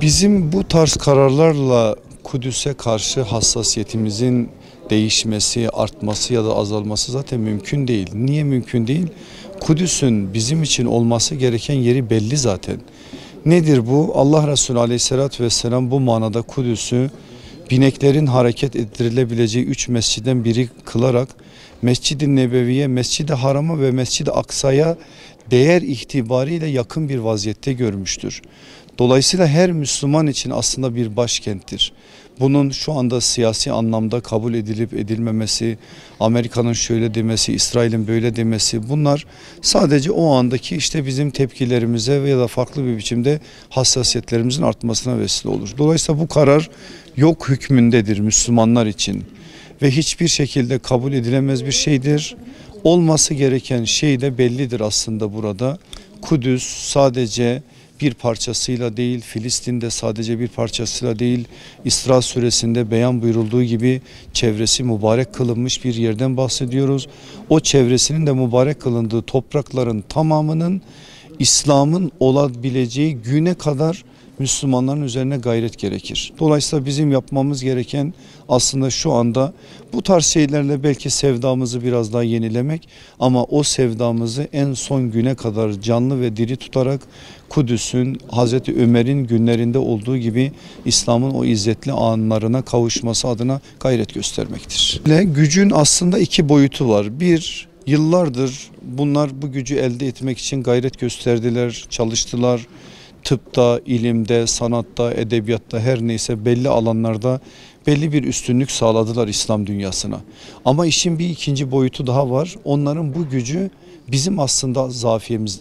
Bizim bu tarz kararlarla Kudüs'e karşı hassasiyetimizin değişmesi, artması ya da azalması zaten mümkün değil. Niye mümkün değil? Kudüs'ün bizim için olması gereken yeri belli zaten. Nedir bu? Allah Resulü Aleyhisselatü Vesselam bu manada Kudüs'ü bineklerin hareket ettirilebileceği 3 mesciden biri kılarak Mescid-i Nebevi'ye, Mescid-i Haram'a ve Mescid-i Aksa'ya değer itibariyle yakın bir vaziyette görmüştür. Dolayısıyla her Müslüman için aslında bir başkenttir. Bunun şu anda siyasi anlamda kabul edilip edilmemesi, Amerika'nın şöyle demesi, İsrail'in böyle demesi, bunlar sadece o andaki işte bizim tepkilerimize ya da farklı bir biçimde hassasiyetlerimizin artmasına vesile olur. Dolayısıyla bu karar yok hükmündedir Müslümanlar için ve hiçbir şekilde kabul edilemez bir şeydir. Olması gereken şey de bellidir aslında burada. Kudüs sadece bir parçasıyla değil, Filistin'de sadece bir parçasıyla değil, İsra suresinde beyan buyurulduğu gibi çevresi mübarek kılınmış bir yerden bahsediyoruz. O çevresinin de mübarek kılındığı toprakların tamamının İslam'ın olabileceği güne kadar Müslümanların üzerine gayret gerekir. Dolayısıyla bizim yapmamız gereken aslında şu anda bu tarz şeylerle belki sevdamızı biraz daha yenilemek, ama o sevdamızı en son güne kadar canlı ve diri tutarak Kudüs'ün Hazreti Ömer'in günlerinde olduğu gibi İslam'ın o izzetli anlarına kavuşması adına gayret göstermektir. Gücün aslında iki boyutu var. Bir, yıllardır bunlar bu gücü elde etmek için gayret gösterdiler, çalıştılar. Tıpta, ilimde, sanatta, edebiyatta, her neyse belli alanlarda belli bir üstünlük sağladılar İslam dünyasına. Ama işin bir ikinci boyutu daha var. Onların bu gücü bizim aslında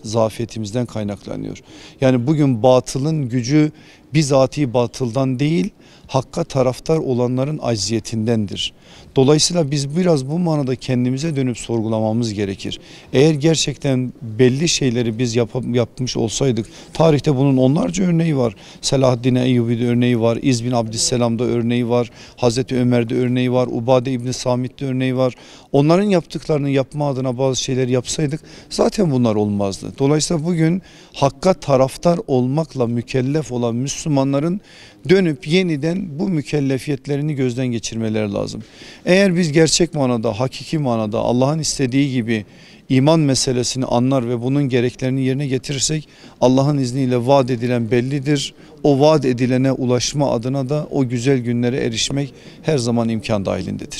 zafiyetimizden kaynaklanıyor. Yani bugün batılın gücü bizatihi batıldan değil, hakka taraftar olanların acziyetindendir. Dolayısıyla biz biraz bu manada kendimize dönüp sorgulamamız gerekir. Eğer gerçekten belli şeyleri biz yapmış olsaydık, tarihte bunun onlarca örneği var. Selahaddin Eyyubi'de örneği var, İz bin Abdüsselam'da örneği var, Hazreti Ömer'de örneği var, Ubade İbni Samit'te örneği var. Onların yaptıklarını yapma adına bazı şeyleri yapsaydık zaten bunlar olmazdı. Dolayısıyla bugün hakka taraftar olmakla mükellef olan Müslümanların dönüp yeniden bu mükellefiyetlerini gözden geçirmeleri lazım. Eğer biz gerçek manada, hakiki manada Allah'ın istediği gibi iman meselesini anlar ve bunun gereklerini yerine getirirsek, Allah'ın izniyle vaat edilen bellidir. O vaat edilene ulaşma adına da o güzel günlere erişmek her zaman imkan dahilindedir.